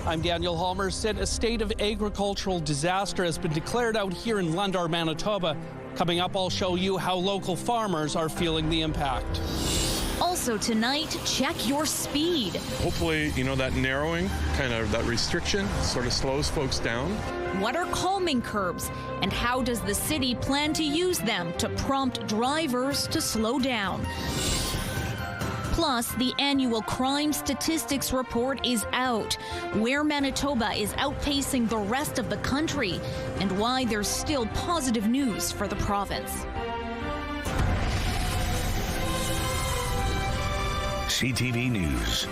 I'm Daniel Halmerson. A state of agricultural disaster has been declared out here in Lundar, Manitoba. Coming up, I'll show you how local farmers are feeling the impact. Also tonight, check your speed. Hopefully, that narrowing, kind of that restriction sort of slows folks down. What are calming curbs, and how does the city plan to use them to prompt drivers to slow down? Plus, the annual crime statistics report is out, where Manitoba is outpacing the rest of the country, and why there's still positive news for the province. CTV News.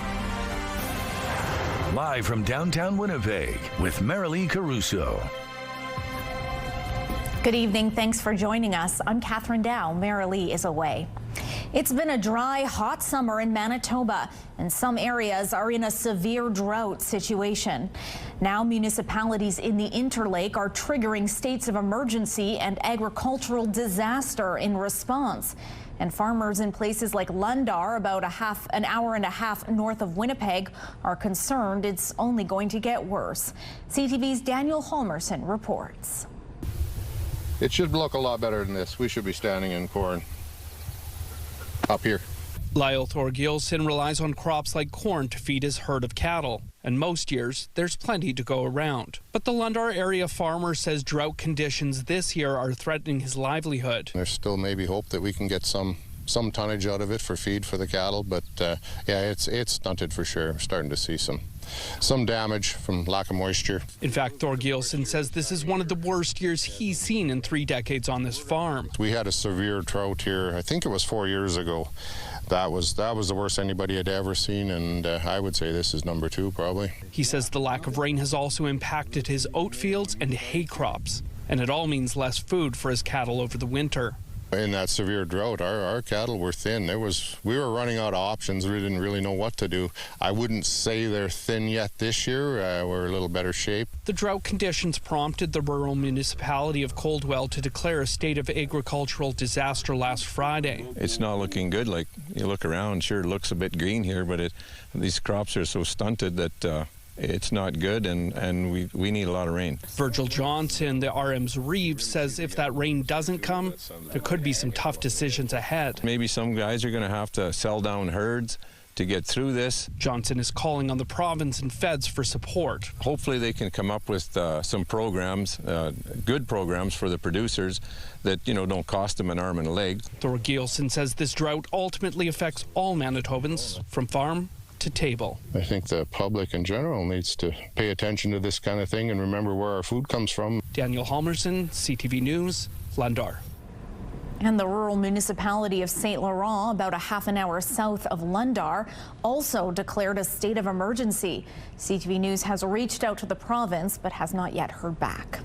Live from downtown Winnipeg with Marilee Caruso. Good evening. Thanks for joining us. I'm Catherine Dow. Marilee is away. It's been a dry, hot summer in Manitoba, and some areas are in a severe drought situation. Now municipalities in the Interlake are triggering states of emergency and agricultural disaster in response. And farmers in places like Lundar, about an hour and a half north of Winnipeg, are concerned it's only going to get worse. CTV's Daniel Halmerson reports. It should look a lot better than this. We should be standing in corn up here. Lyle Thorgilson relies on crops like corn to feed his herd of cattle, and most years there's plenty to go around. But the Lundar area farmer says drought conditions this year are threatening his livelihood. There's still maybe hope that we can get some tonnage out of it for feed for the cattle, but yeah, it's stunted for sure. We're starting to see some damage from lack of moisture. In fact, Thorgilson says this is one of the worst years he's seen in 3 decades on this farm. We had a severe drought here, I think it was 4 years ago. That was the worst anybody had ever seen, and I would say this is number 2 probably. He says the lack of rain has also impacted his oat fields and hay crops, and it all means less food for his cattle over the winter. In that severe drought, our cattle were thin. We were running out of options. We didn't really know what to do. I wouldn't say they're thin yet this year. We're a little better shape. The drought conditions prompted the rural municipality of Coldwell to declare a state of agricultural disaster last Friday. It's not looking good. Like, you look around, sure, it looks a bit green here, but these crops are so stunted that it's not good, and we need a lot of rain. Virgil Johnson, the RM's Reeve, says if that rain doesn't come, there could be some tough decisions ahead. Maybe some guys are going to have to sell down herds to get through this. Johnson is calling on the province and feds for support. Hopefully they can come up with some programs, good programs for the producers that, don't cost them an arm and a leg. Thorgilson says this drought ultimately affects all Manitobans, from farm to table. I think the public in general needs to pay attention to this kind of thing and remember where our food comes from. Daniel Halmerson, CTV News, Lundar. And the rural municipality of St. Laurent, about a half an hour south of Lundar, also declared a state of emergency. CTV News has reached out to the province but has not yet heard back.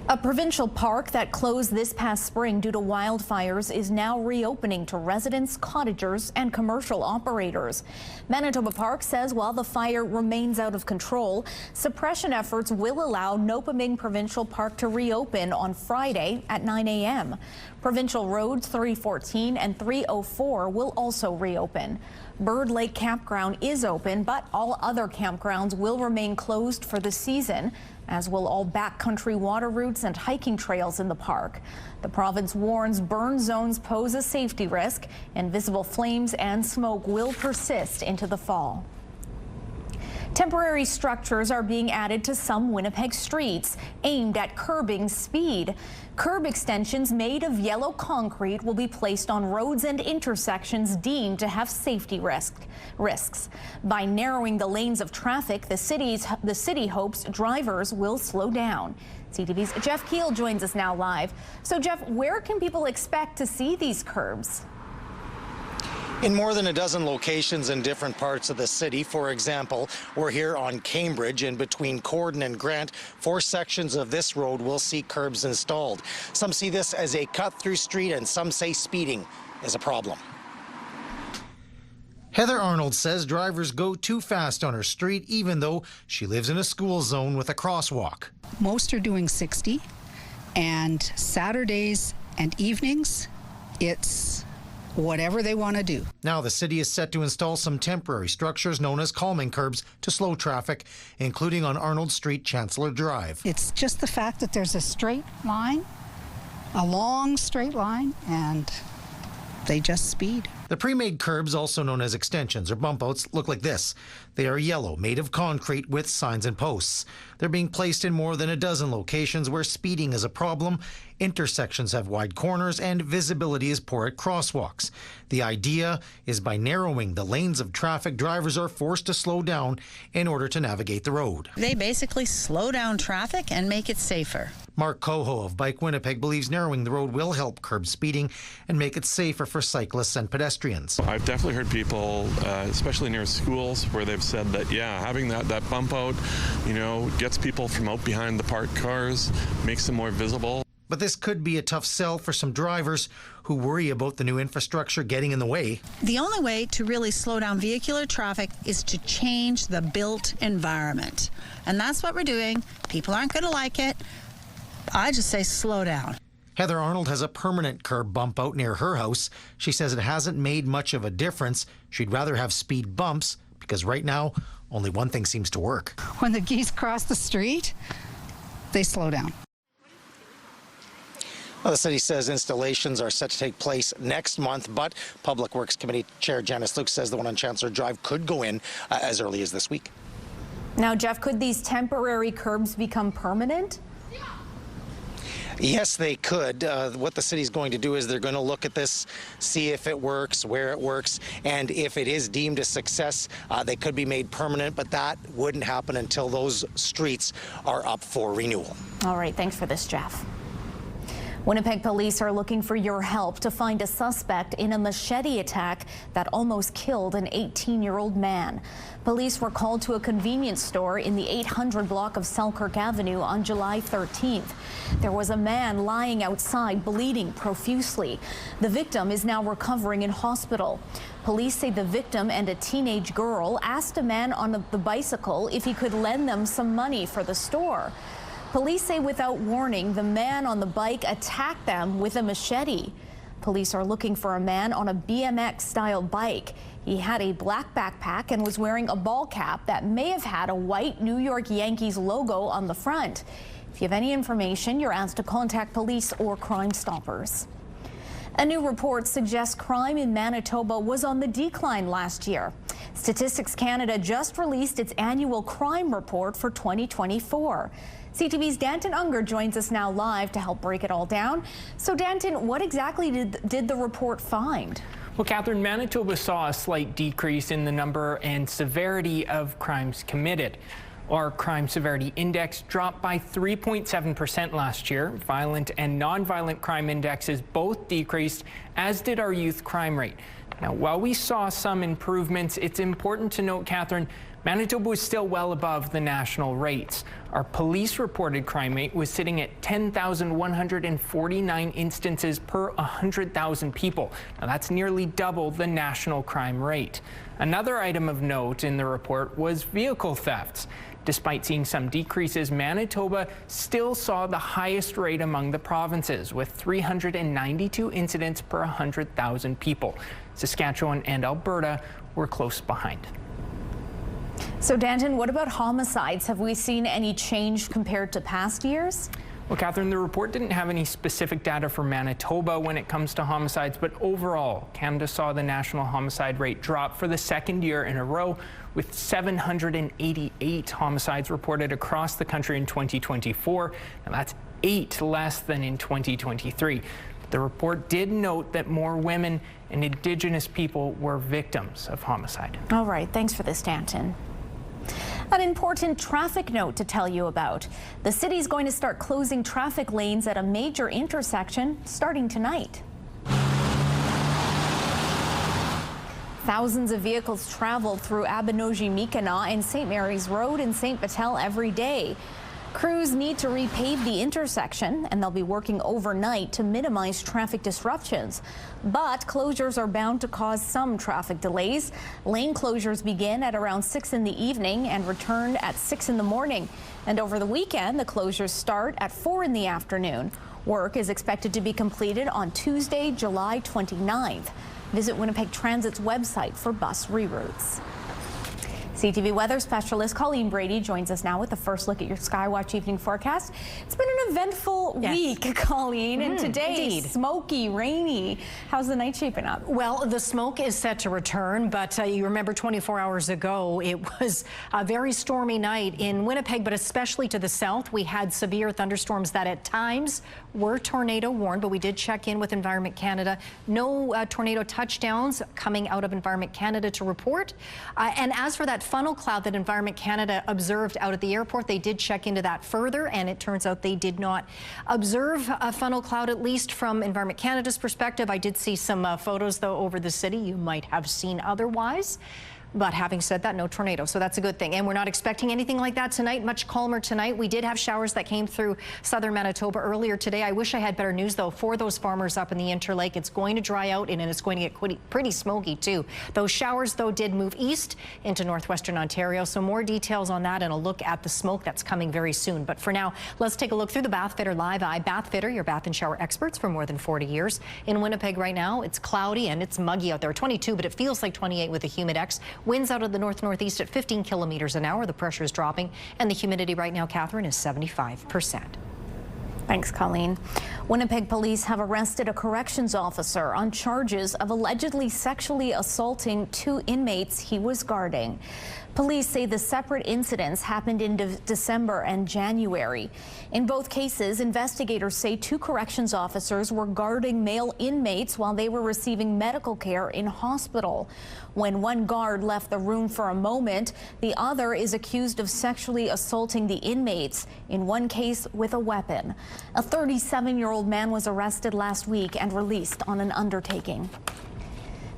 A provincial park that closed this past spring due to wildfires is now reopening to residents, cottagers, and commercial operators. Manitoba Park says while the fire remains out of control, suppression efforts will allow Nopaming Provincial Park to reopen on Friday at 9 a.m. Provincial roads 314 and 304 will also reopen. Bird Lake Campground is open, but all other campgrounds will remain closed for the season, as will all backcountry water routes and hiking trails in the park. The province warns burn zones pose a safety risk, and visible flames and smoke will persist into the fall. Temporary structures are being added to some Winnipeg streets, aimed at curbing speed. Curb extensions made of yellow concrete will be placed on roads and intersections deemed to have safety risks. By narrowing the lanes of traffic, the city hopes drivers will slow down. CTV's Jeff Keel joins us now live. So Jeff, where can people expect to see these curbs? In more than a dozen locations in different parts of the city. For example, we're here on Cambridge, and between Corden and Grant, 4 sections of this road will see curbs installed. Some see this as a cut-through street, and some say speeding is a problem. Heather Arnold says drivers go too fast on her street, even though she lives in a school zone with a crosswalk. Most are doing 60, and Saturdays and evenings, it's whatever they want to do. Now the city is set to install some temporary structures known as calming curbs to slow traffic, including on Arnold Street, Chancellor Drive. It's just the fact that there's a straight line, a long straight line, and they just speed. The pre-made curbs, also known as extensions or bump outs, look like this. They are yellow, made of concrete with signs and posts. They're being placed in more than a dozen locations where speeding is a problem, intersections have wide corners, and visibility is poor at crosswalks. The idea is by narrowing the lanes of traffic, drivers are forced to slow down in order to navigate the road. They basically slow down traffic and make it safer. Mark Coho of Bike Winnipeg believes narrowing the road will help curb speeding and make it safer for cyclists and pedestrians. I've definitely heard people, especially near schools, where they've said that, yeah, having that bump out, gets people from out behind the parked cars, makes them more visible. But this could be a tough sell for some drivers who worry about the new infrastructure getting in the way. The only way to really slow down vehicular traffic is to change the built environment. And that's what we're doing. People aren't going to like it. I just say slow down. Heather Arnold has a permanent curb bump out near her house. She says it hasn't made much of a difference. She'd rather have speed bumps because right now, only one thing seems to work. When the geese cross the street, they slow down. Well, the city says installations are set to take place next month, but Public Works Committee Chair Janice Luke says the one on Chancellor Drive could go in as early as this week. Now, Jeff, could these temporary curbs become permanent? Yes, they could. What the city's going to do is they're going to look at this, see if it works, where it works, and if it is deemed a success, they could be made permanent, but that wouldn't happen until those streets are up for renewal. All right, thanks for this, Jeff. Winnipeg police are looking for your help to find a suspect in a machete attack that almost killed an 18-year-old man. Police were called to a convenience store in the 800 block of Selkirk Avenue on July 13th. There was a man lying outside bleeding profusely. The victim is now recovering in hospital. Police say the victim and a teenage girl asked a man on the bicycle if he could lend them some money for the store. Police say without warning, the man on the bike attacked them with a machete. Police are looking for a man on a BMX-style bike. He had a black backpack and was wearing a ball cap that may have had a white New York Yankees logo on the front. If you have any information, you're asked to contact police or Crime Stoppers. A new report suggests crime in Manitoba was on the decline last year. Statistics Canada just released its annual crime report for 2024. CTV's Danton Unger joins us now live to help break it all down. So Danton, what exactly did the report find? Well, Catherine, Manitoba saw a slight decrease in the number and severity of crimes committed. Our crime severity index dropped by 3.7% last year. Violent and nonviolent crime indexes both decreased, as did our youth crime rate. Now, while we saw some improvements, it's important to note, Catherine, Manitoba was still well above the national rates. Our police-reported crime rate was sitting at 10,149 instances per 100,000 people. Now, that's nearly double the national crime rate. Another item of note in the report was vehicle thefts. Despite seeing some decreases, Manitoba still saw the highest rate among the provinces, with 392 incidents per 100,000 people. Saskatchewan and Alberta were close behind. So Danton, what about homicides? Have we seen any change compared to past years? Well, Catherine, the report didn't have any specific data for Manitoba when it comes to homicides, but overall, Canada saw the national homicide rate drop for the second year in a row, with 788 homicides reported across the country in 2024. Now, that's 8 less than in 2023. The report did note that more women and Indigenous people were victims of homicide. All right, thanks for this, Danton. An important traffic note to tell you about. The city's going to start closing traffic lanes at a major intersection starting tonight. Thousands of vehicles travel through Abinogi-Mikana and St. Mary's Road in St. Patel every day. Crews need to repave the intersection, and they'll be working overnight to minimize traffic disruptions. But closures are bound to cause some traffic delays. Lane closures begin at around 6 in the evening and return at 6 in the morning. And over the weekend, the closures start at 4 in the afternoon. Work is expected to be completed on Tuesday, July 29th. Visit Winnipeg Transit's website for bus reroutes. CTV weather specialist Colleen Brady joins us now with the first look at your Skywatch evening forecast. It's been an eventful week, Colleen, and today smoky, rainy. How's the night shaping up? Well, the smoke is set to return, but you remember 24 hours ago, it was a very stormy night in Winnipeg, but especially to the south. We had severe thunderstorms that at times were tornado warned, but we did check in with Environment Canada. No tornado touchdowns coming out of Environment Canada to report. And as for that funnel cloud that Environment Canada observed out at the airport, they did check into that further, and it turns out they did not observe a funnel cloud, at least from Environment Canada's perspective. I did see some photos, though, over the city you might have seen otherwise. But having said that, no tornado, so that's a good thing. And we're not expecting anything like that tonight. Much calmer tonight. We did have showers that came through southern Manitoba earlier today. I wish I had better news, though, for those farmers up in the Interlake. It's going to dry out, and it's going to get pretty smoky, too. Those showers, though, did move east into northwestern Ontario. So more details on that and a look at the smoke that's coming very soon. But for now, let's take a look through the Bathfitter Live Eye. Bathfitter, your bath and shower experts for more than 40 years. In Winnipeg right now, it's cloudy and it's muggy out there. 22, but it feels like 28 with a humidex. Winds out of the north-northeast at 15 kilometers an hour. The pressure is dropping, and the humidity right now, Catherine, is 75%. Thanks, Colleen. Winnipeg police have arrested a corrections officer on charges of allegedly sexually assaulting 2 inmates he was guarding. Police say the separate incidents happened in December and January. In both cases, investigators say 2 corrections officers were guarding male inmates while they were receiving medical care in hospital. When one guard left the room for a moment, the other is accused of sexually assaulting the inmates, in one case with a weapon. A 37-year-old man was arrested last week and released on an undertaking.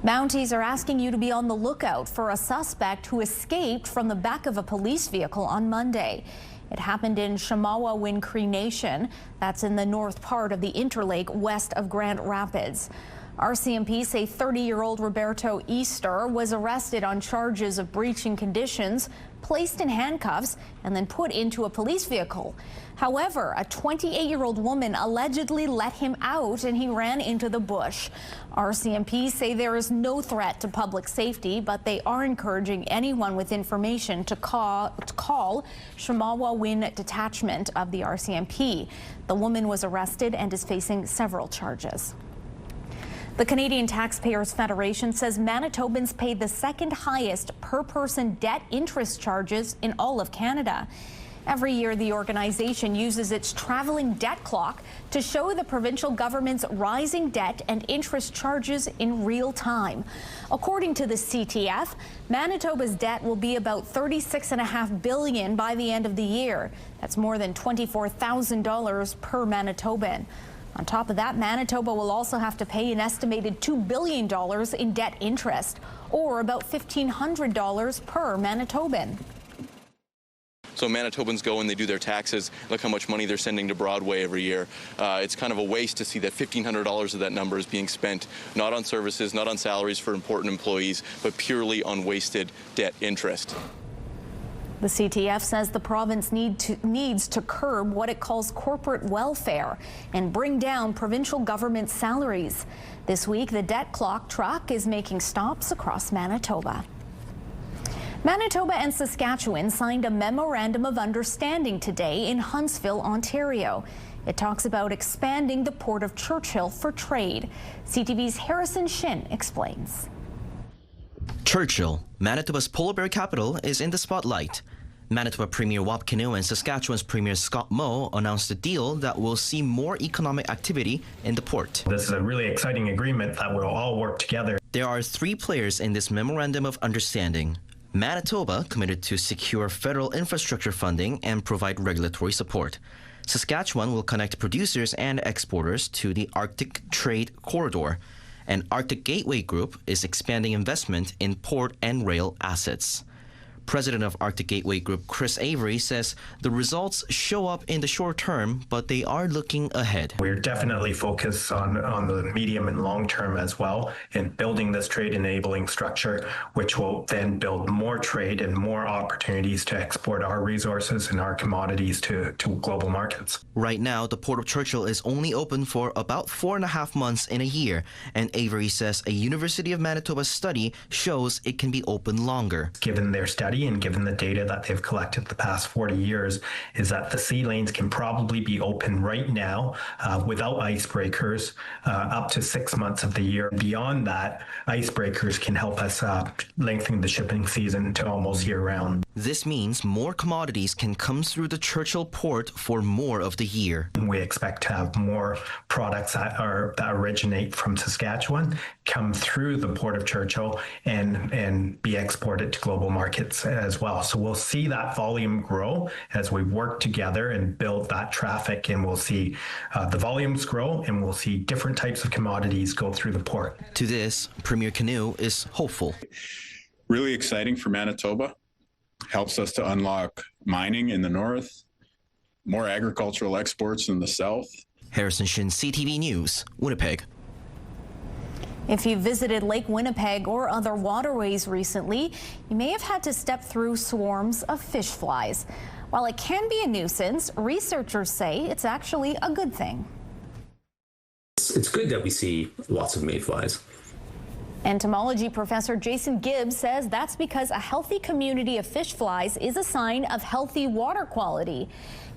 Mounties are asking you to be on the lookout for a suspect who escaped from the back of a police vehicle on Monday. It happened in Shamawa-Win Cree Nation. That's in the north part of the Interlake west of Grand Rapids. RCMP say 30-year-old Roberto Easter was arrested on charges of breaching conditions, placed in handcuffs, and then put into a police vehicle. However, a 28-year-old woman allegedly let him out and he ran into the bush. RCMP say there is no threat to public safety, but they are encouraging anyone with information to call Shamawa-Win Detachment of the RCMP. The woman was arrested and is facing several charges. The Canadian Taxpayers Federation says Manitobans paid the second highest per-person debt interest charges in all of Canada. Every year, the organization uses its traveling debt clock to show the provincial government's rising debt and interest charges in real time. According to the CTF, Manitoba's debt will be about $36.5 billion by the end of the year. That's more than $24,000 per Manitoban. On top of that, Manitoba will also have to pay an estimated $2 billion in debt interest, or about $1,500 per Manitoban. So Manitobans go and they do their taxes, look how much money they're sending to Broadway every year. It's kind of a waste to see that $1,500 of that number is being spent not on services, not on salaries for important employees, but purely on wasted debt interest. The CTF says the province needs to curb what it calls corporate welfare and bring down provincial government salaries. This week, the debt clock truck is making stops across Manitoba. Manitoba and Saskatchewan signed a memorandum of understanding today in Huntsville, Ontario. It talks about expanding the Port of Churchill for trade. CTV's Harrison Shin explains. Churchill, Manitoba's polar bear capital, is in the spotlight. Manitoba Premier Wap Kinew and Saskatchewan's Premier Scott Moe announced a deal that will see more economic activity in the port. This is a really exciting agreement that will all work together. There are 3 players in this memorandum of understanding. Manitoba committed to secure federal infrastructure funding and provide regulatory support. Saskatchewan will connect producers and exporters to the Arctic Trade Corridor. And Arctic Gateway Group is expanding investment in port and rail assets. President of Arctic Gateway Group Chris Avery says the results show up in the short term, but they are looking ahead. We're definitely focused on the medium and long term as well in building this trade enabling structure, which will then build more trade and more opportunities to export our resources and our commodities to global markets. Right now, the Port of Churchill is only open for about 4.5 months in a year, and Avery says a University of Manitoba study shows it can be open longer. Given their study and given the data that they've collected the past 40 years, is that the sea lanes can probably be open right now without icebreakers up to 6 months of the year. Beyond that, icebreakers can help us lengthen the shipping season to almost year-round. This means more commodities can come through the Churchill port for more of the year. We expect to have more products that originate from Saskatchewan come through the Port of Churchill and be exported to global markets as well. So we'll see that volume grow as we work together and build that traffic, and we'll see the volumes grow, and we'll see different types of commodities go through the port. To this, Premier Canoe is hopeful. Really exciting for Manitoba. Helps us to unlock mining in the north, more agricultural exports in the south. Harrison Shin, CTV News, Winnipeg. If you visited Lake Winnipeg or other waterways recently, you may have had to step through swarms of fish flies. While it can be a nuisance, researchers say it's actually a good thing. It's good that we see lots of mayflies. Entomology professor Jason Gibbs says that's because a healthy community of fish flies is a sign of healthy water quality.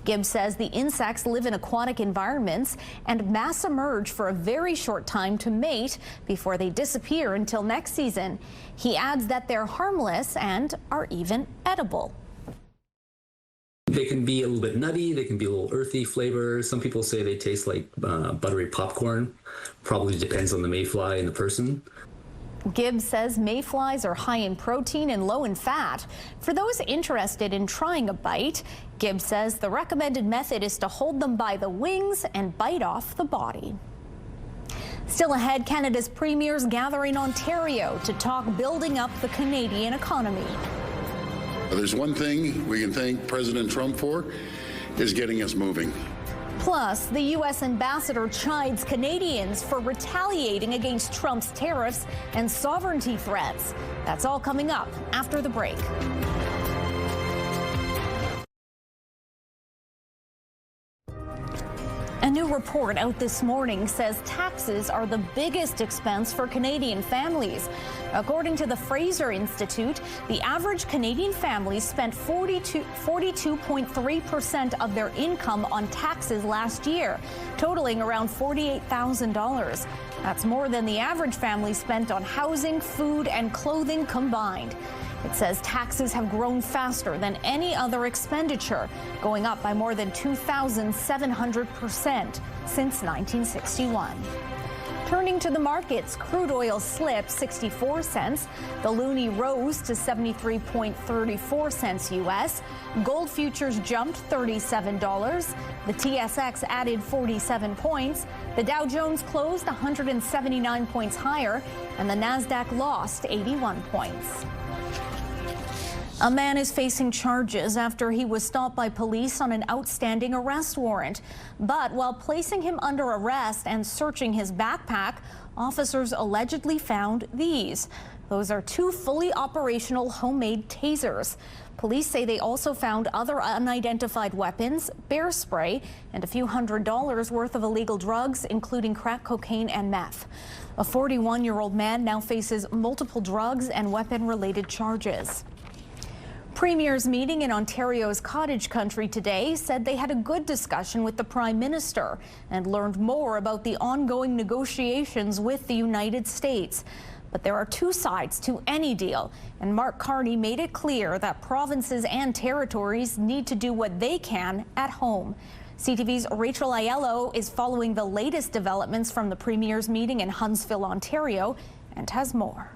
Gibbs says the insects live in aquatic environments and mass emerge for a very short time to mate before they disappear until next season. He adds that they're harmless and are even edible. They can be a little bit nutty, they can be a little earthy flavor. Some people say they taste like buttery popcorn. Probably depends on the mayfly and the person. Gibbs says mayflies are high in protein and low in fat. For those interested in trying a bite, Gibbs says the recommended method is to hold them by the wings and bite off the body. Still ahead, Canada's premiers gather in Ontario to talk building up the Canadian economy. There's one thing we can thank President Trump for, is getting us moving. Plus, the U.S. ambassador chides Canadians for retaliating against Trump's tariffs and sovereignty threats. That's all coming up after the break. A new report out this morning says taxes are the biggest expense for Canadian families. According to the Fraser Institute, the average Canadian family spent 42.3% of their income on taxes last year, totaling around $48,000. That's more than the average family spent on housing, food, and clothing combined. It says taxes have grown faster than any other expenditure, going up by more than 2,700% since 1961. Turning to the markets, crude oil slipped 64 cents. The loonie rose to 73.34 cents U.S. Gold futures jumped $37. The TSX added 47 points. The Dow Jones closed 179 points higher, and the Nasdaq lost 81 points. A man is facing charges after he was stopped by police on an outstanding arrest warrant. But while placing him under arrest and searching his backpack, officers allegedly found these. Those are 2 fully operational homemade tasers. Police say they also found other unidentified weapons, bear spray, and a few $100s worth of illegal drugs, including crack cocaine and meth. A 41-year-old man now faces multiple drugs and weapon-related charges. Premiers meeting in Ontario's cottage country today said they had a good discussion with the Prime Minister and learned more about the ongoing negotiations with the United States. But there are 2 sides to any deal, and Mark Carney made it clear that provinces and territories need to do what they can at home. CTV's Rachel Aiello is following the latest developments from the Premiers meeting in Huntsville, Ontario, and has more.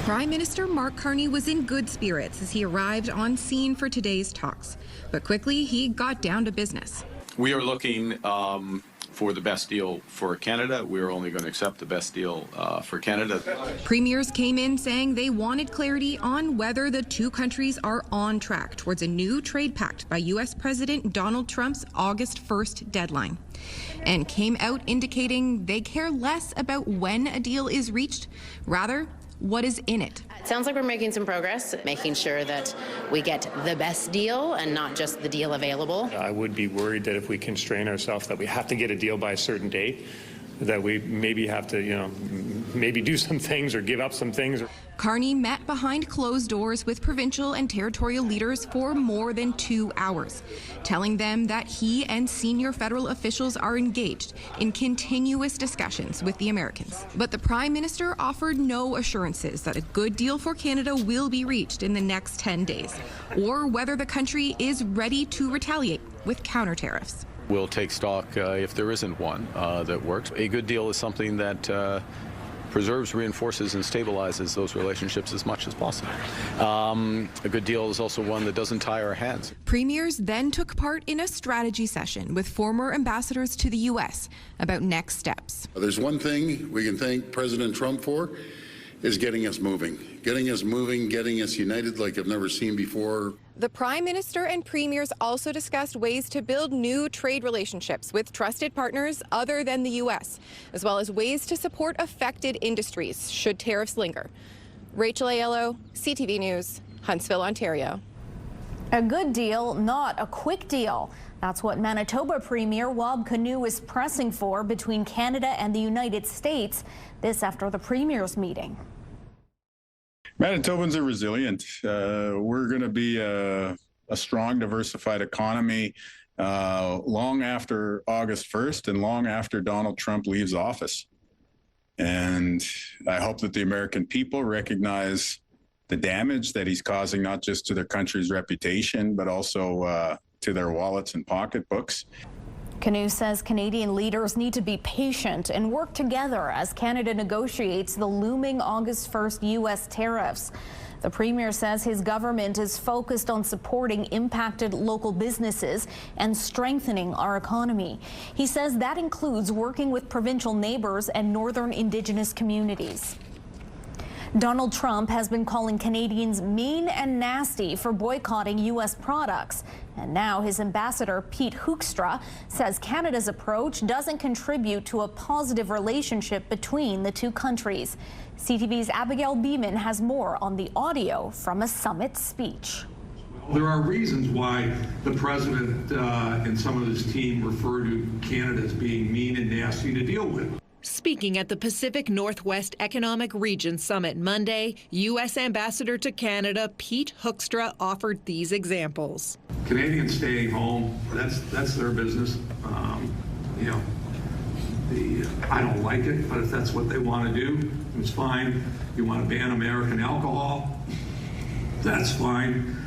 Prime Minister Mark Carney was in good spirits as he arrived on scene for today's talks, but quickly he got down to business. We are looking for the best deal for Canada. We're only going to accept the best deal for Canada. Premiers came in saying they wanted clarity on whether the two countries are on track towards a new trade pact by U.S. President Donald Trump's August 1st deadline, and came out indicating they care less about when a deal is reached, rather what is in it. It sounds like we're making some progress, making sure that we get the best deal and not just the deal available. I would be worried that if we constrain ourselves that we have to get a deal by a certain date, that we maybe have to, maybe do some things or give up some things. Carney met behind closed doors with provincial and territorial leaders for more than 2 hours, telling them that he and senior federal officials are engaged in continuous discussions with the Americans. But the Prime Minister offered no assurances that a good deal for Canada will be reached in the next 10 days, or whether the country is ready to retaliate with counter tariffs. We'll take stock if there isn't one that works. A good deal is something that preserves, reinforces, and stabilizes those relationships as much as possible. A good deal is also one that doesn't tie our hands. Premiers then took part in a strategy session with former ambassadors to the U.S. about next steps. There's one thing we can thank President Trump for, is getting us moving, getting us united like I've never seen before. The Prime Minister and Premiers also discussed ways to build new trade relationships with trusted partners other than the U.S., as well as ways to support affected industries should tariffs linger. Rachel Aiello, CTV News, Huntsville, Ontario. A good deal, not a quick deal. That's what Manitoba Premier Wab Kinew is pressing for between Canada and the United States. This after the Premier's meeting. Manitobans are resilient. We're going to be a strong, diversified economy long after August 1st and long after Donald Trump leaves office. And I hope that the American people recognize the damage that he's causing, not just to their country's reputation, but also to their wallets and pocketbooks. Kinew says Canadian leaders need to be patient and work together as Canada negotiates the looming August 1st U.S. tariffs. The Premier says his government is focused on supporting impacted local businesses and strengthening our economy. He says that includes working with provincial neighbors and northern Indigenous communities. Donald Trump has been calling Canadians mean and nasty for boycotting U.S. products. And now his ambassador, Pete Hoekstra, says Canada's approach doesn't contribute to a positive relationship between the two countries. CTV's Abigail Beeman has more on the audio from a summit speech. There are reasons why the president and some of his team refer to Canada as being mean and nasty to deal with. Speaking at the Pacific Northwest Economic Region Summit Monday, U.S. Ambassador to Canada Pete Hoekstra offered these examples. Canadians staying home, that's their business. I don't like it, but if that's what they want to do, it's fine. You want to ban American alcohol, that's fine.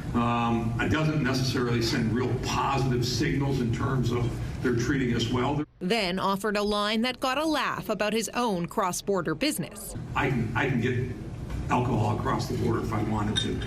It doesn't necessarily send real positive signals in terms of they're treating us well. Then offered a line that got a laugh about his own cross-border business. I can get alcohol across the border if I wanted to,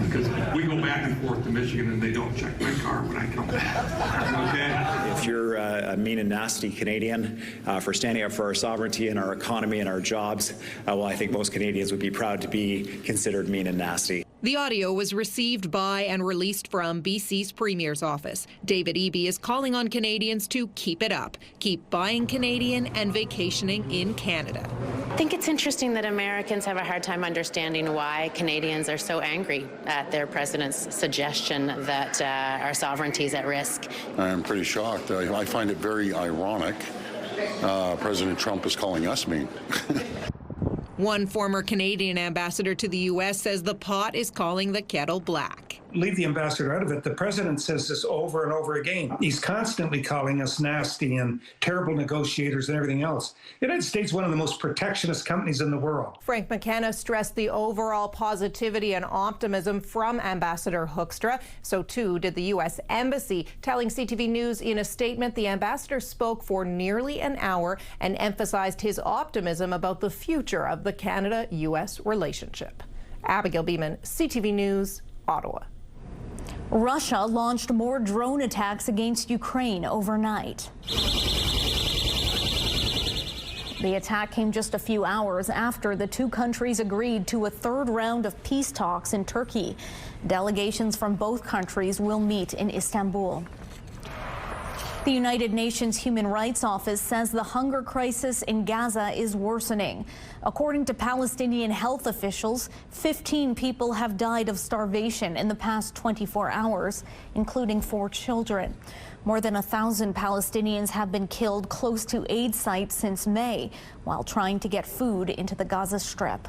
because we go back and forth to Michigan and they don't check my car when I come back. Okay? If you're a mean and nasty Canadian for standing up for our sovereignty and our economy and our jobs, well, I think most Canadians would be proud to be considered mean and nasty. The audio was received by and released from BC's Premier's office. David Eby is calling on Canadians to keep it up, keep buying Canadian and vacationing in Canada. I think it's interesting that Americans have a hard time understanding why Canadians are so angry at their president's suggestion that our sovereignty is at risk. I'm pretty shocked. I find it very ironic. President Trump is calling us mean. One former Canadian ambassador to the U.S. says the pot is calling the kettle black. Leave the ambassador out of it. The president says this over and over again. He's constantly calling us nasty and terrible negotiators and everything else. The United States is one of the most protectionist companies in the world. Frank McKenna stressed the overall positivity and optimism from Ambassador Hoekstra. So too did the U.S. Embassy. Telling CTV News in a statement, the ambassador spoke for nearly an hour and emphasized his optimism about the future of the Canada-U.S. relationship. Abigail Beeman, CTV News, Ottawa. Russia launched more drone attacks against Ukraine overnight. The attack came just a few hours after the two countries agreed to a third round of peace talks in Turkey. Delegations from both countries will meet in Istanbul. The United Nations Human Rights Office says the hunger crisis in Gaza is worsening. According to Palestinian health officials, 15 people have died of starvation in the past 24 hours, including 4 children. More than 1,000 Palestinians have been killed close to aid sites since May while trying to get food into the Gaza Strip.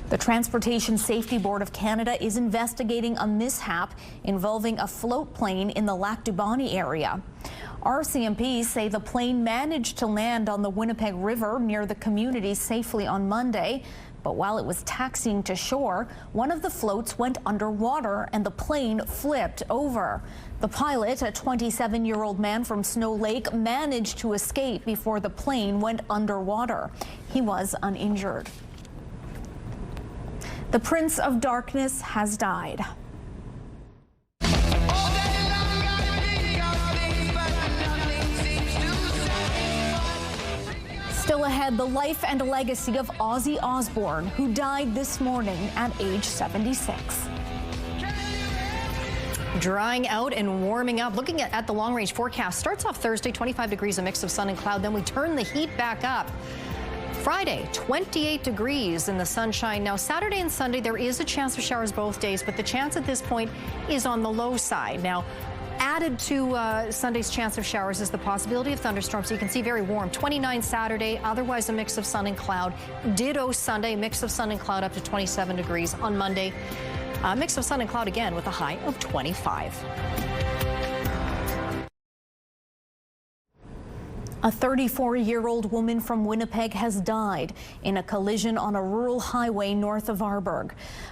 The Transportation Safety Board of Canada is investigating a mishap involving a float plane in the Lac du Bonny area. RCMP say the plane managed to land on the Winnipeg River near the community safely on Monday, but while it was taxiing to shore, one of the floats went underwater and the plane flipped over. The pilot, a 27-year-old man from Snow Lake, managed to escape before the plane went underwater. He was uninjured. The Prince of Darkness has died. Still ahead, the life and legacy of Ozzy Osbourne, who died this morning at age 76. Drying out and warming up. Looking at the long-range forecast, starts off Thursday, 25 degrees, a mix of sun and cloud. Then we turn the heat back up. Friday, 28 degrees in the sunshine. Now, Saturday and Sunday, there is a chance of showers both days, but the chance at this point is on the low side. Now, added to Sunday's chance of showers is the possibility of thunderstorms. So you can see very warm. 29 Saturday, otherwise a mix of sun and cloud. Ditto Sunday, mix of sun and cloud up to 27 degrees. On Monday, a mix of sun and cloud again with a high of 25. A 34-year-old woman from Winnipeg has died in a collision on a rural highway north of Arborg.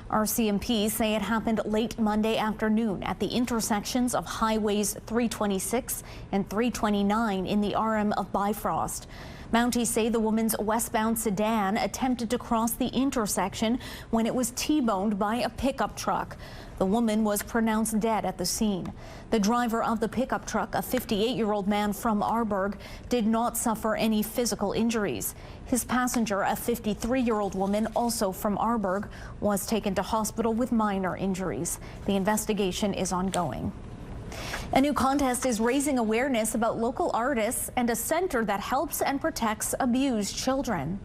RCMP say it happened late Monday afternoon at the intersections of highways 326 and 329 in the RM of Bifrost. Mounties say the woman's westbound sedan attempted to cross the intersection when it was T-boned by a pickup truck. The woman was pronounced dead at the scene. The driver of the pickup truck, a 58-year-old man from Arborg, did not suffer any physical injuries. His passenger, a 53-year-old woman, also from Arborg, was taken to hospital with minor injuries. The investigation is ongoing. A new contest is raising awareness about local artists and a center that helps and protects abused children.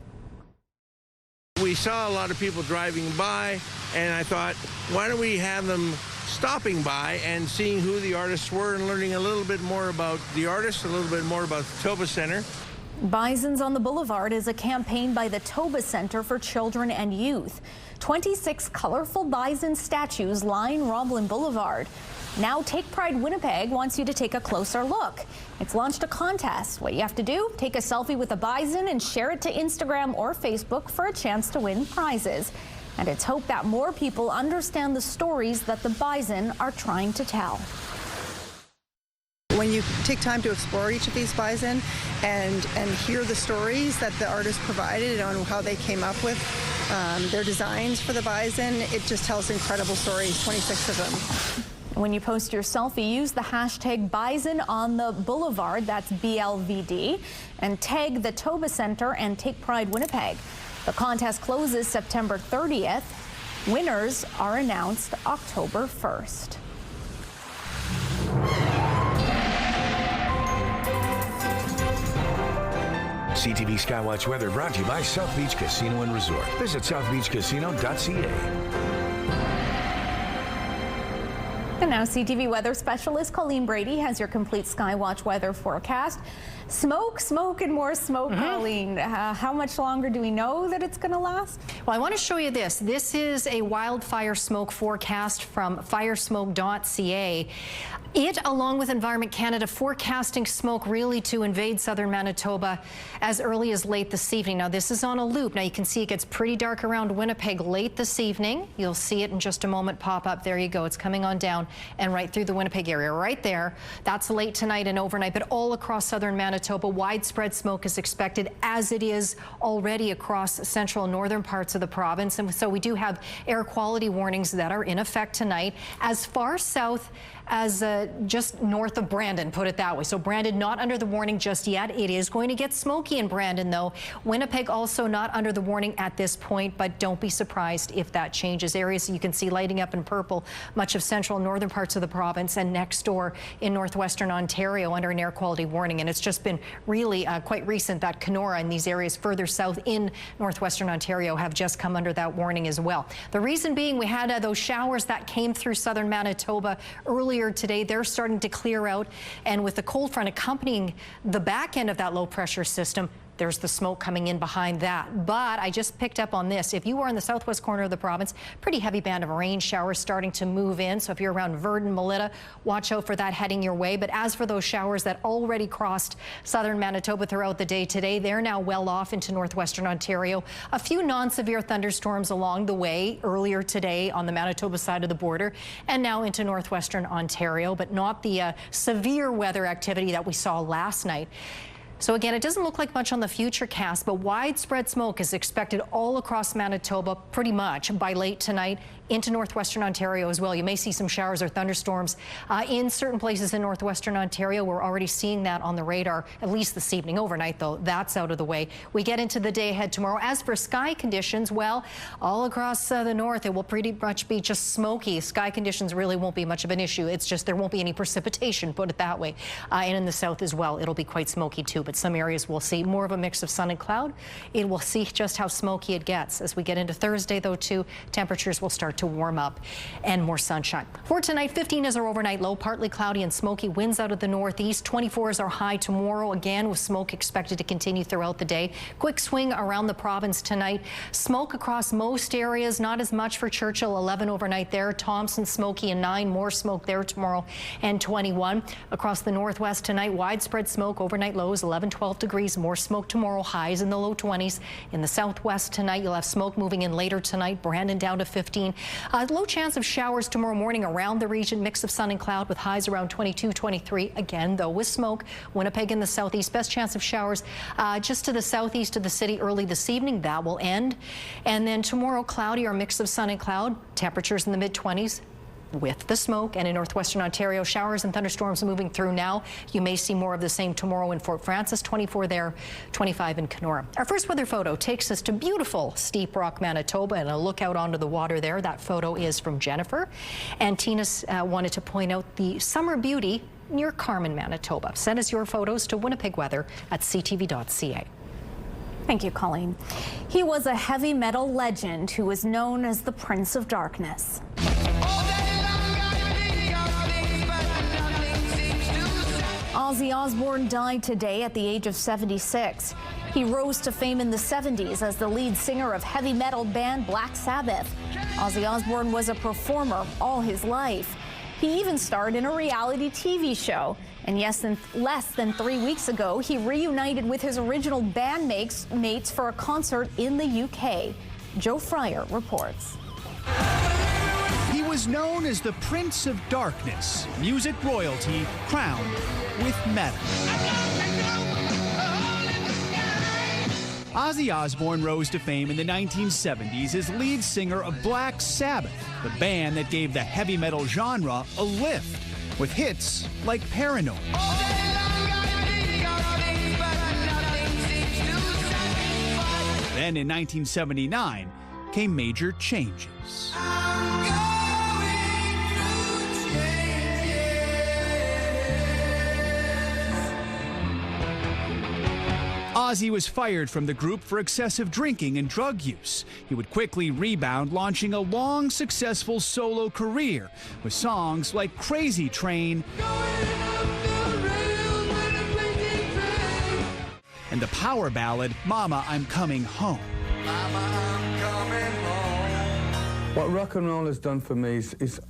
We saw a lot of people driving by, and I thought, why don't we have them stopping by and seeing who the artists were and learning a little bit more about the artists, a little bit more about the Toba Center. Bisons on the Boulevard is a campaign by the Toba Center for Children and Youth. 26 colorful bison statues line Roblin Boulevard. Now Take Pride Winnipeg wants you to take a closer look. It's launched a contest. What you have to do, take a selfie with a bison and share it to Instagram or Facebook for a chance to win prizes. And it's hoped that more people understand the stories that the bison are trying to tell. When you take time to explore each of these bison and hear the stories that the artists provided on how they came up with their designs for the bison, it just tells incredible stories, 26 of them. When you post your selfie, use the hashtag Bison on the Boulevard, that's BLVD, and tag the Toba Center and Take Pride Winnipeg. The contest closes September 30th. Winners are announced October 1st. CTV Skywatch weather brought to you by South Beach Casino and Resort. Visit southbeachcasino.ca. And now CTV weather specialist Colleen Brady has your complete Skywatch weather forecast. Smoke, smoke, and more smoke, Colleen. How much longer do we know that it's going to last? Well, I want to show you this. This is a wildfire smoke forecast from firesmoke.ca. It, along with Environment Canada, forecasting smoke really to invade southern Manitoba as early as late this evening. Now, this is on a loop. Now, you can see it gets pretty dark around Winnipeg late this evening. You'll see it in just a moment pop up. There you go. It's coming on down. down and right through the Winnipeg area. Right there, that's late tonight and overnight, but all across southern Manitoba, widespread smoke is expected, as it is already across central and northern parts of the province. And so we do have air quality warnings that are in effect tonight as far south as just north of Brandon, put it that way. So Brandon not under the warning just yet. It is going to get smoky in Brandon, though. Winnipeg also not under the warning at this point, but don't be surprised if that changes. Areas you can see lighting up in purple, much of central and northern parts of the province, and next door in northwestern Ontario under an air quality warning. And it's just been really quite recent that Kenora and these areas further south in northwestern Ontario have just come under that warning as well. The reason being we had those showers that came through southern Manitoba earlier today. They're starting to clear out, and with the cold front accompanying the back end of that low pressure system, there's the smoke coming in behind that. But I just picked up on this. If you are in the southwest corner of the province, pretty heavy band of rain showers starting to move in. So if you're around Verdun, Melita, watch out for that heading your way. But as for those showers that already crossed southern Manitoba throughout the day today, they're now well off into northwestern Ontario. A few non-severe thunderstorms along the way earlier today on the Manitoba side of the border, and now into northwestern Ontario, but not the severe weather activity that we saw last night. So again, it doesn't look like much on the future cast, but widespread smoke is expected all across Manitoba pretty much by late tonight into northwestern Ontario as well. You may see some showers or thunderstorms in certain places in northwestern Ontario. We're already seeing that on the radar, at least this evening. Overnight, though, that's out of the way. We get into the day ahead tomorrow. As for sky conditions, well, all across the north, it will pretty much be just smoky. Sky conditions really won't be much of an issue. It's just there won't be any precipitation, put it that way. And in the south as well, it'll be quite smoky too, but some areas will see more of a mix of sun and cloud. It will see just how smoky it gets. As we get into Thursday, though, too, temperatures will start to warm up and more sunshine. For tonight, 15 is our overnight low, partly cloudy and smoky, winds out of the northeast. 24 is our high tomorrow, again with smoke expected to continue throughout the day. Quick swing around the province tonight. Smoke across most areas, not as much for Churchill, 11 overnight there. Thompson smoky and 9, more smoke there tomorrow, and 21. Across the northwest tonight, widespread smoke, overnight lows 11, 12 degrees, more smoke tomorrow, highs in the low 20s. In the southwest tonight, you'll have smoke moving in later tonight, Brandon down to 15. Low chance of showers tomorrow morning around the region, mix of sun and cloud with highs around 22, 23. Again, though, with smoke. Winnipeg in the southeast, best chance of showers just to the southeast of the city early this evening. That will end. And then tomorrow, cloudy or mix of sun and cloud, temperatures in the mid-20s. With the smoke, and in northwestern Ontario, showers and thunderstorms moving through now. You may see more of the same tomorrow in Fort Frances, 24 there, 25 in Kenora. Our first weather photo takes us to beautiful Steep Rock, Manitoba, and a look out onto the water there. That photo is from Jennifer. And Tina wanted to point out the summer beauty near Carman, Manitoba. Send us your photos to winnipegweather@ctv.ca. Thank you, Colleen. He was a heavy metal legend who was known as the Prince of Darkness. Ozzy Osbourne died today at the age of 76. He rose to fame in the 70s as the lead singer of heavy metal band Black Sabbath. Ozzy Osbourne was a performer all his life. He even starred in a reality TV show. And yes, less than 3 weeks ago, he reunited with his original bandmates for a concert in the UK. Joe Fryer reports. He was known as the Prince of Darkness, music royalty crowned with metal. Ozzy Osbourne rose to fame in the 1970s as lead singer of Black Sabbath, the band that gave the heavy metal genre a lift, with hits like Paranoid. Then in 1979 came major changes. Ozzy was fired from the group for excessive drinking and drug use. He would quickly rebound, launching a long, successful solo career with songs like Crazy Train and the power ballad Mama, I'm Coming Home. Mama, I'm coming home. What rock and roll has done for me is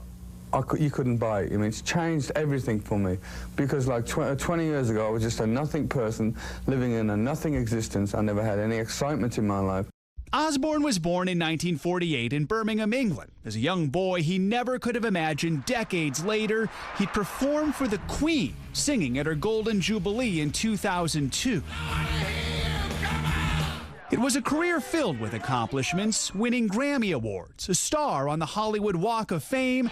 you couldn't buy it. I mean, it's changed everything for me, because like 20 years ago, I was just a nothing person living in a nothing existence. I never had any excitement in my life. Osborne was born in 1948 in Birmingham, England. As a young boy, he never could have imagined decades later he'd perform for the Queen, singing at her Golden Jubilee in 2002. It was a career filled with accomplishments, winning Grammy Awards, a star on the Hollywood Walk of Fame,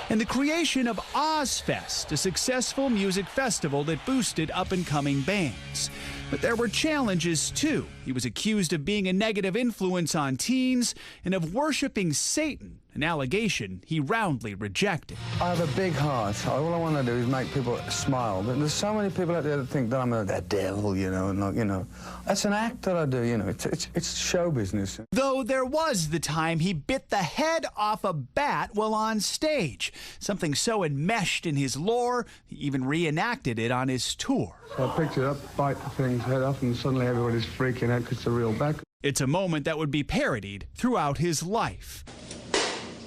and the creation of Ozfest, a successful music festival that boosted up-and-coming bands. But there were challenges, too. He was accused of being a negative influence on teens and of worshiping Satan, an allegation he roundly rejected. I have a big heart. All I want to do is make people smile. But there's so many people out there that think that I'm a devil, you know, and like, you know. That's an act that I do, you know. It's show business. Though there was the time he bit the head off a bat while on stage, something so enmeshed in his lore, he even reenacted it on his tour. So I picked it up, bite the thing's head off, and suddenly everybody's freaking out because it's a real back. It's a moment that would be parodied throughout his life.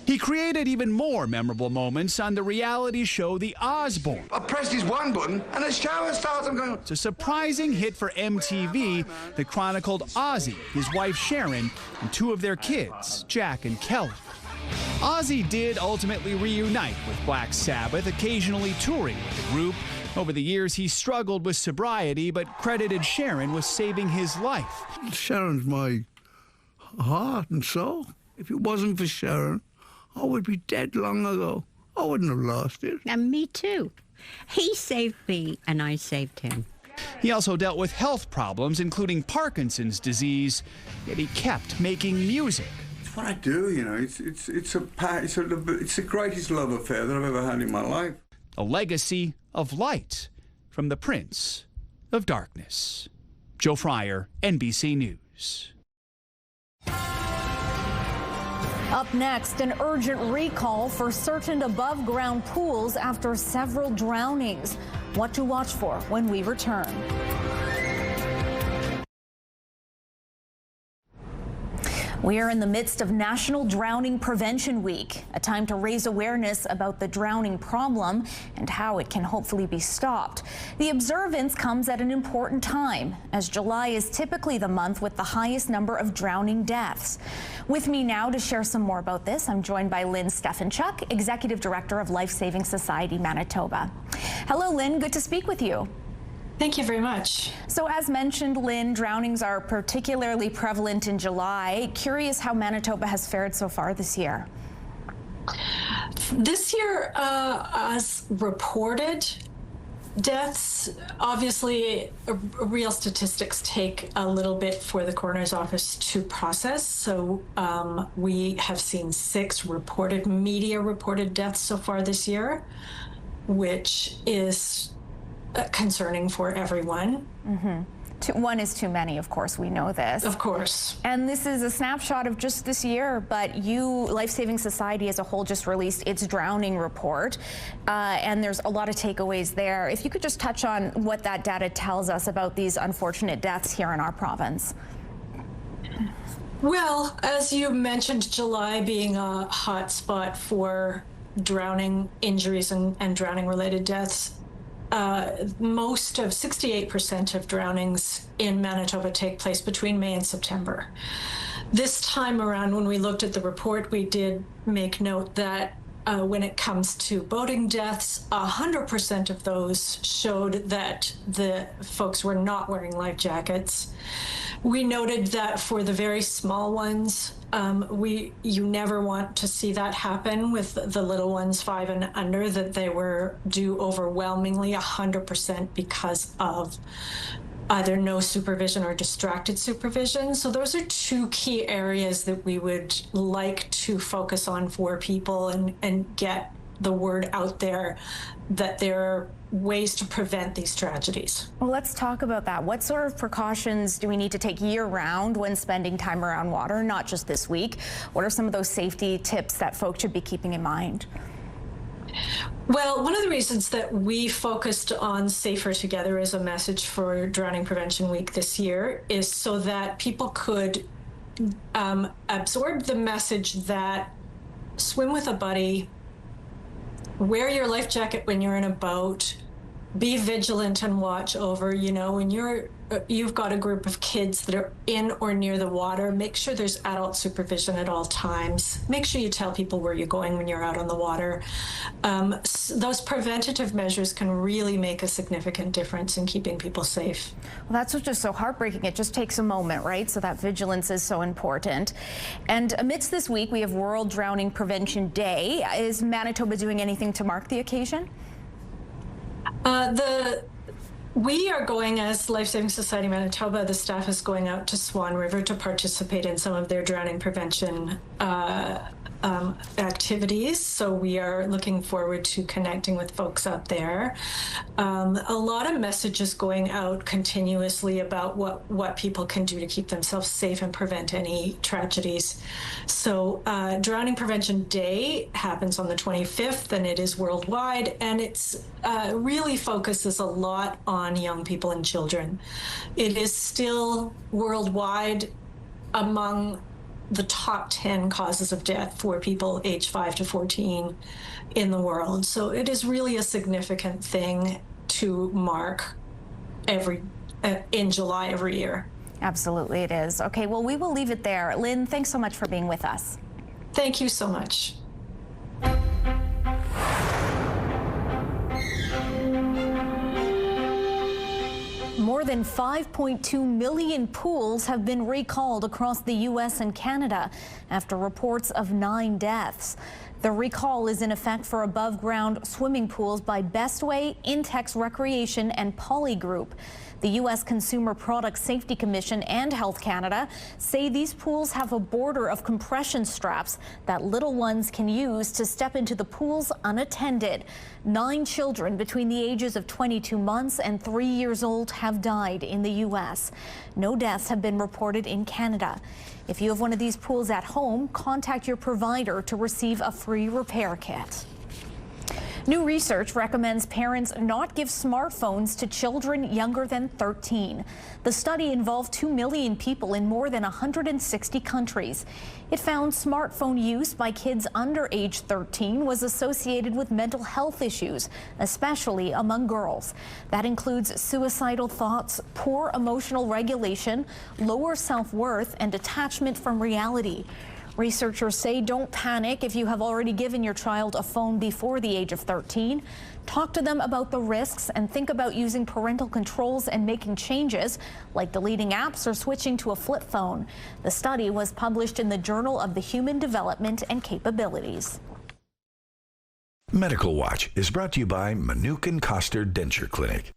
He created even more memorable moments on the reality show The Osbourne. I pressed his one button and the shower starts. I'm going. It's a surprising hit for MTV that chronicled Ozzy, his wife Sharon, and two of their kids, Jack and Kelly. Ozzy did ultimately reunite with Black Sabbath, occasionally touring with the group. Over the years, he struggled with sobriety, but credited Sharon with saving his life. Sharon's my heart and soul. If it wasn't for Sharon, I would be dead long ago. I wouldn't have lost it. And me too. He saved me, and I saved him. He also dealt with health problems, including Parkinson's disease, yet he kept making music. It's what I do, you know. It's the greatest love affair that I've ever had in my life. A legacy of light from the Prince of Darkness. Joe Fryer, NBC News. Up next, an urgent recall for certain above-ground pools after several drownings. What to watch for when we return. We are in the midst of National Drowning Prevention Week, a time to raise awareness about the drowning problem and how it can hopefully be stopped. The observance comes at an important time, as July is typically the month with the highest number of drowning deaths. With me now to share some more about this, I'm joined by Lynn Stefanchuk, Executive Director of Life Saving Society Manitoba. Hello, Lynn. Good to speak with you. Thank you very much. So as mentioned, Lynn, drownings are particularly prevalent in July. Curious how Manitoba has fared so far this year. This year, as reported deaths, obviously real statistics take a little bit for the coroner's office to process. So we have seen 6 media-reported deaths so far this year, which is concerning for everyone. Mm-hmm. One is too many, of course, we know this. Of course. And this is a snapshot of just this year, but Life Saving Society as a whole just released its drowning report, and there's a lot of takeaways there. If you could just touch on what that data tells us about these unfortunate deaths here in our province. Well, as you mentioned, July being a hot spot for drowning injuries and drowning-related deaths, most of 68% of drownings in Manitoba take place between May and September. This time around, when we looked at the report, we did make note that when it comes to boating deaths, 100% of those showed that the folks were not wearing life jackets. We noted that for the very small ones, you never want to see that happen with the little ones 5 and under, that they were due overwhelmingly 100% because of either no supervision or distracted supervision. So those are 2 key areas that we would like to focus on for people and get the word out there that there are ways to prevent these tragedies. Well, let's talk about that. What sort of precautions do we need to take year-round when spending time around water, not just this week? What are some of those safety tips that folks should be keeping in mind? Well, one of the reasons that we focused on Safer Together as a message for Drowning Prevention Week this year is so that people could absorb the message that swim with a buddy, wear your life jacket when you're in a boat, be vigilant and watch over, when you've got a group of kids that are in or near the water, make sure there's adult supervision at all times. Make sure you tell people where you're going when you're out on the water. Those preventative measures can really make a significant difference in keeping people safe. Well, that's what's just so heartbreaking. It just takes a moment, right? So that vigilance is so important. And amidst this week, we have World Drowning Prevention Day. Is Manitoba doing anything to mark the occasion? We are going, as Life Saving Society Manitoba, the staff is going out to Swan River to participate in some of their drowning prevention activities. So we are looking forward to connecting with folks out there. A lot of messages going out continuously about what people can do to keep themselves safe and prevent any tragedies. So Drowning Prevention Day happens on the 25th, and it is worldwide, and it's really focuses a lot on young people and children. It is still worldwide among the top 10 causes of death for people aged 5 to 14 in the world. So it is really a significant thing to mark in July every year. Absolutely, it is. Okay, well, we will leave it there. Lynn, thanks so much for being with us. Thank you so much. More than 5.2 million pools have been recalled across the U.S. and Canada after reports of 9 deaths. The recall is in effect for above-ground swimming pools by Bestway, Intex Recreation, and Poly Group. The U.S. Consumer Product Safety Commission and Health Canada say these pools have a border of compression straps that little ones can use to step into the pools unattended. 9 children between the ages of 22 months and 3 years old have died in the U.S. No deaths have been reported in Canada. If you have one of these pools at home, contact your provider to receive a free repair kit. New research recommends parents not give smartphones to children younger than 13. The study involved 2 million people in more than 160 countries. It found smartphone use by kids under age 13 was associated with mental health issues, especially among girls. That includes suicidal thoughts, poor emotional regulation, lower self-worth, and detachment from reality. Researchers say don't panic if you have already given your child a phone before the age of 13. Talk to them about the risks and think about using parental controls and making changes, like deleting apps or switching to a flip phone. The study was published in the Journal of the Human Development and Capabilities. Medical Watch is brought to you by Manuke and Koster Denture Clinic.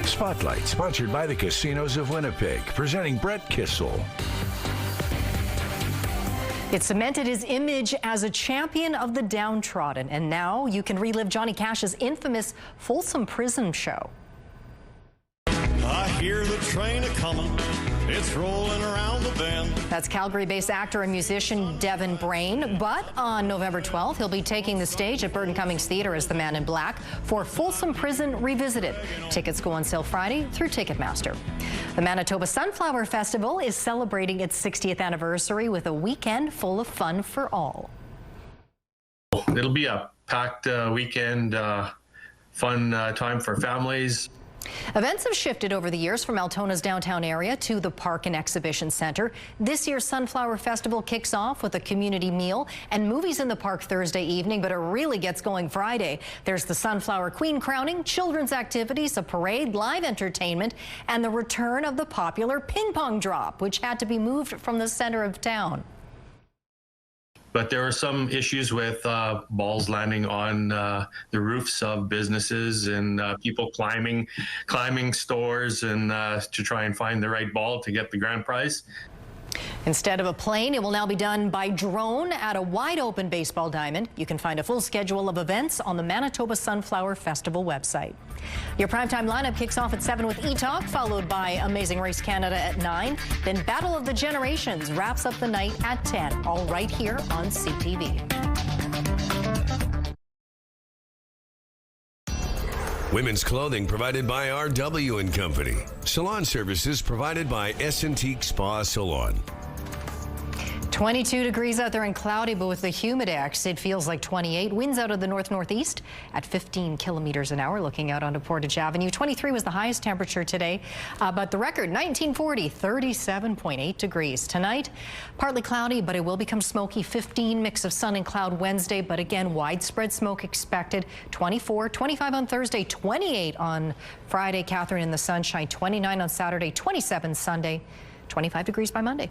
Spotlight, sponsored by the Casinos of Winnipeg, presenting Brett Kissel. It cemented his image as a champion of the downtrodden, and now you can relive Johnny Cash's infamous Folsom Prison show. I hear the train a-comin', it's rolling around the bend. That's Calgary-based actor and musician Devin Brain, but on November 12th, he'll be taking the stage at Burton Cummings Theatre as the Man in Black for Folsom Prison Revisited. Tickets go on sale Friday through Ticketmaster. The Manitoba Sunflower Festival is celebrating its 60th anniversary with a weekend full of fun for all. It'll be a packed weekend, fun time for families. Events have shifted over the years from Altona's downtown area to the Park and Exhibition Center. This year's Sunflower Festival kicks off with a community meal and movies in the park Thursday evening, but it really gets going Friday. There's the Sunflower Queen crowning, children's activities, a parade, live entertainment, and the return of the popular ping pong drop, which had to be moved from the center of town. But there are some issues with balls landing on the roofs of businesses and people climbing stores and to try and find the right ball to get the grand prize. Instead of a plane, it will now be done by drone at a wide-open baseball diamond. You can find a full schedule of events on the Manitoba Sunflower Festival website. Your primetime lineup kicks off at 7 with E-Talk, followed by Amazing Race Canada at 9. Then Battle of the Generations wraps up the night at 10, all right here on CTV. Women's clothing provided by RW & Company. Salon services provided by S&T Spa Salon. 22 degrees out there and cloudy, but with the humidex, it feels like 28. Winds out of the north-northeast at 15 kilometers an hour, looking out onto Portage Avenue. 23 was the highest temperature today, but the record, 1940, 37.8 degrees. Tonight, partly cloudy, but it will become smoky. 15, mix of sun and cloud Wednesday, but again, widespread smoke expected. 24, 25 on Thursday, 28 on Friday, Catherine, in the sunshine. 29 on Saturday, 27 Sunday, 25 degrees by Monday.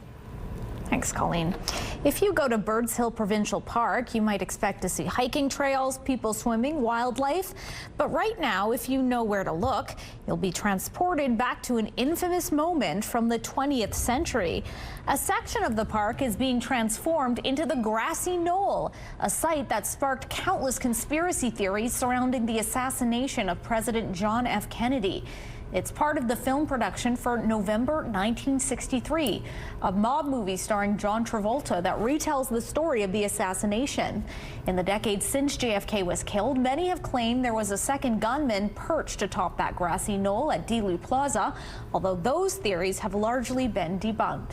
Thanks, Colleen. If you go to Birds Hill Provincial Park, you might expect to see hiking trails, people swimming, wildlife. But right now, if you know where to look, you'll be transported back to an infamous moment from the 20th century. A section of the park is being transformed into the grassy knoll, a site that sparked countless conspiracy theories surrounding the assassination of President John F. Kennedy. It's part of the film production for November 1963, a mob movie starring John Travolta that retells the story of the assassination. In the decades since JFK was killed, many have claimed there was a second gunman perched atop that grassy knoll at Delu Plaza, although those theories have largely been debunked.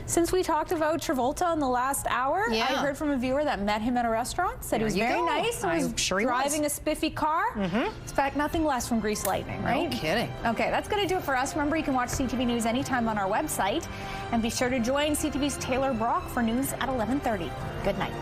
Since we talked about Travolta in the last hour, I heard from a viewer that met him at a restaurant, said he was very nice, and was driving a spiffy car. Expect nothing less from Grease Lightning, right? No kidding. Okay, that's going to do it for us. Remember, you can watch CTV News anytime on our website, and be sure to join CTV's Taylor Brock for news at 11:30. Good night.